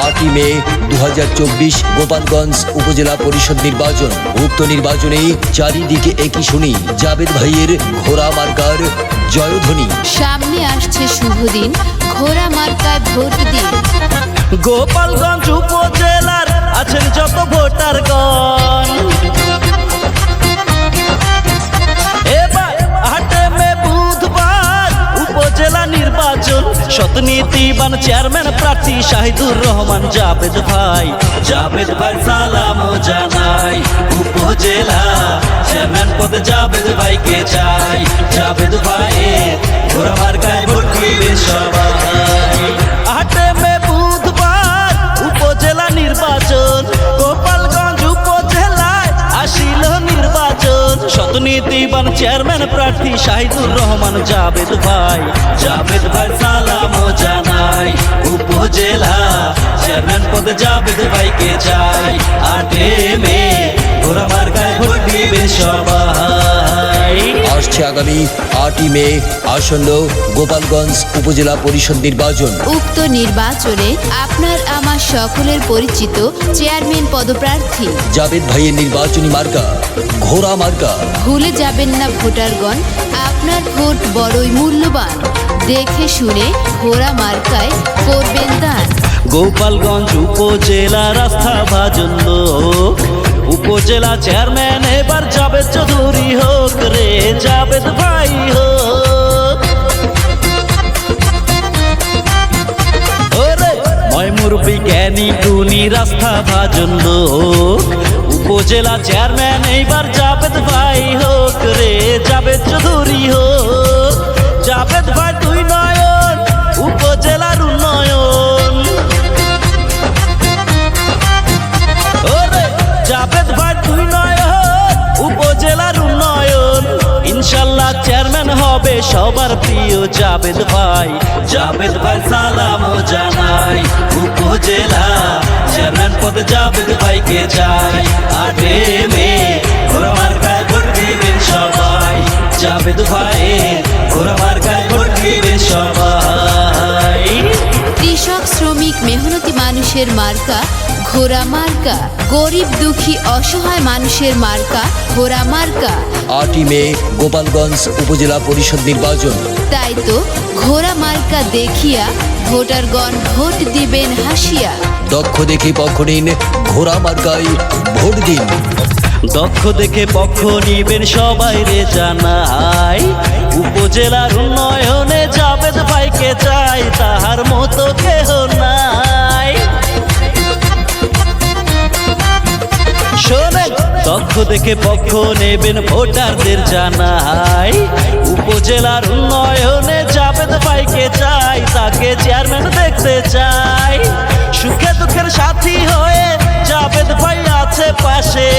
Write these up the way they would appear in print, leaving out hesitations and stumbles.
8ই মে 2024 গোপালগঞ্জ উপজেলা পরিষদ নির্বাচন। উক্ত নির্বাচনে চারিদিকে একই শুনি জাবেদ ভাইয়ের ঘোড়া মার্কার জয়ধ্বনি। সামনে আসছে শুভ দিন, ঘোড়া মার্কায় ভোট দিন। গোপালগঞ্জ উপজেলার আছেন যত ভোটারগণ, এবার 8 মে বুধবার উপজেলা নির্বাচন। সতনীতিবান চেয়ারম্যান প্রার্থী শাহিদুর রহমান জাবেদ ভাই সালাম জানাই। উপজেলা চেয়ারম্যান পদে জাবেদ ভাইকে চাই। জাবেদ ভাইয়ের ঘোড়া মার্কায় ভোট দিবে সবাই। 8 মে বুধবার উপজেলা নির্বাচন, গোপালগঞ্জ উপজেলায় আসিল নির্বাচন। সতনীতিবান চেয়ারম্যান প্রার্থী শাহিদুর রহমান জাবেদ ভাই সালাম জানাই। উপজেলা চেয়ারম্যান পদে জাবেদ ভাইকে চাই। 8 মে ঘোড়া মার্কায় ভোট দিবে সবাই। আসছে আগামী 8ই মে আসন্ন গোপালগঞ্জ উপজেলা পরিষদ নির্বাচন। উক্ত নির্বাচনে আপনার আমার সকলের পরিচিত চেয়ারম্যান পদপ্রার্থী জাবেদ ভাইয়ের নির্বাচনী মার্কা ঘোড়া মার্কা। ভুলে যাবেন না ভোটারগণ, আপনার ভোট বড়ই মূল্যবান। দেখে শুনে ঘোড়া মার্কায় করবেন দান। গোপালগঞ্জ উপজেলার আস্থাভাজন লোক, উপজেলা চেয়ারম্যান এবার জাবেদ চৌধুরী হোক রে, জাবেদ ভাই হোক। ওরে ময়মুরবি জ্ঞানী গুণী আস্থাভাজন লোক, উপজেলা চেয়ারম্যান এইবার জাবেদ ভাই হোক রে, জাবেদ চৌধুরী হোক। জাবেদ ভাই দুই নয়ন উপজেলার উন্নয়ন, ওরে জাবেদ ভাই দুই নয়ন উপজেলার উন্নয়ন। ইনশাল্লাহ চেয়ারম্যান হবে সবার প্রিয় জাবেদ ভাই সালাম জানাই। উপজেলা চেয়ারম্যান পদে জাবেদ ভাইকে চাই। 8 মে ঘোড়া মার্কায় ভোট দিবেন সবাই। জাবেদ ভাইয়ের ঘোড়া মার্কায় ভোট দিবেন সবাই। কৃষক শ্রমিক মেহনতি মানুষের মার্কা ঘোড়া মার্কা, গরিব দুঃখী অসহায় মানুষের মার্কা ঘোড়া মার্কা। 8ই মে গোপালগঞ্জ উপজেলা পরিষদ নির্বাচন। তাই তো ঘোড়া মার্কা দেখিয়া ভোটারগণ ভোট দিবেন হাসিয়া। দক্ষ দেখে পক্ষ নিন, ঘোড়া মার্কায় ভোট দিন। দক্ষ দেখে পক্ষ নিবেন সবাই রে জানাই। উপজেলার উন্নয়নে জাবেদ ভাইকে চাই, তাহার মতো কেহ নাই। শোনেন দক্ষ দেখে পক্ষ নেবেন ভোটারদের জানাই। উপজেলার উন্নয়নে জাবেদ ভাইকে চাই, তাকে চেয়ারম্যান দেখতে চাই। সুখে দুঃখের সাথী হয়ে জাবেদ ভাই আছে পাশে,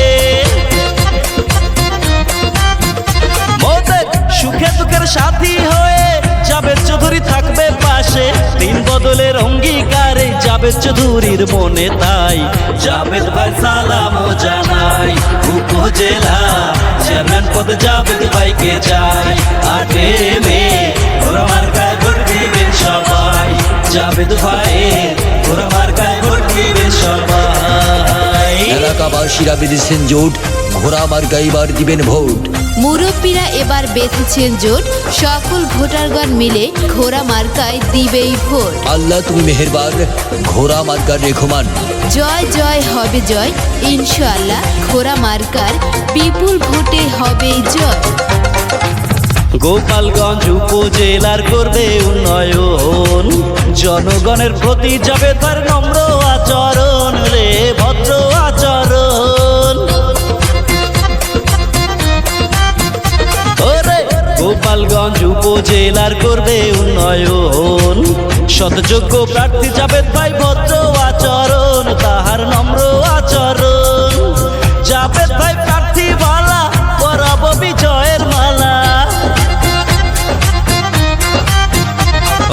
মোদের সুখে দুঃখের সাথী হয়ে জাবেদ চৌধুরী থাকবে পাশে। দিন বদলের অঙ্গীকারে জাবেদ চৌধুরীর মনে তাই। জাবেদ ভাই সালাম জানাই। উপজেলা চেয়ারম্যান পদে জাবেদ ভাইকে চাই। 8 মে ঘোড়া মার্কায় ভোট দিবেন সবাই। জাবেদ ভাইয়ের ঘোড়া মার্কায় ভোট দিবেন সবাই। এলাকাবাসীরা বেঁধেছেন জোট, ঘোড়া মার্কায় এবার দিবেন ভোট। মুরব্বীরা এবার বেঁধেছেন জোট, সকল ভোটারগণ মিলে ঘোড়া মার্কায় দিবেই ভোট। আল্লাহ তুমি মেহেরবান, ঘোড়া মার্কার রেখমান। জয় জয় হবে জয়, ইনশাআল্লাহ ঘোড়া মার্কার বিপুল ভোটে হবে জয়। গোপালগঞ্জ উপজেলার করবে উন্নয়ন, জনগণের প্রতি যাবে তার নম্র আচরণ রে, ভদ্র আচরণ। ওরে গোপালগঞ্জ উপজেলার করবে উন্নয়ন, সৎযোগ্য প্রার্থী জাবেদ ভাই ভদ্র আচরণ, তাহার নম্র আচরণ। জাবেদ ভাই প্রার্থী মালা পরাব বিজয়ের মালা।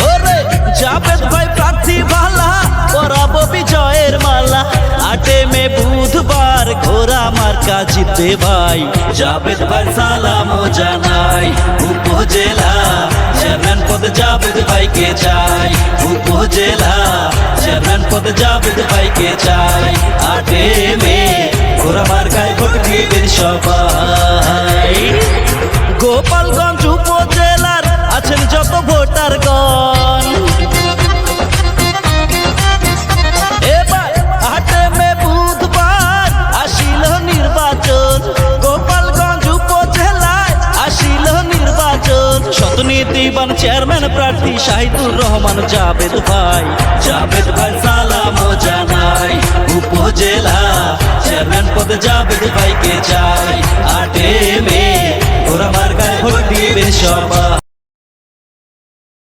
ওরে জাবেদ ভাই প্রার্থী মালা পরাব বিজয়ের মালা। 8 মে বুধবার ঘোড়া মার্কা মার্কা জিতবে ভাই জাবেদ ভাই সালামও জানাই উপজেলা চেয়ারম্যান পদে জাবেদ ভাইকে চাই উপজেলা চেয়ারম্যান পদে জাবেদ ভাইকে চাই 8 মে ঘোড়া মার্কায় ভোট দিবেন সবাই গোপালগঞ্জ উপজেলার আছেন যত ভোটারগণ এবার 8 মে বুধবার আসিল নির্বাচন গোপালগঞ্জ উপজেলায় আসিল নির্বাচন শতনীতিবান চেয়ারম্যান প্রার্থী শাহিদুর রহমান জাবেদ ভাই সালামও জানাই উপজেলা চেয়ারম্যান পদে জাবেদ ভাইকে চাই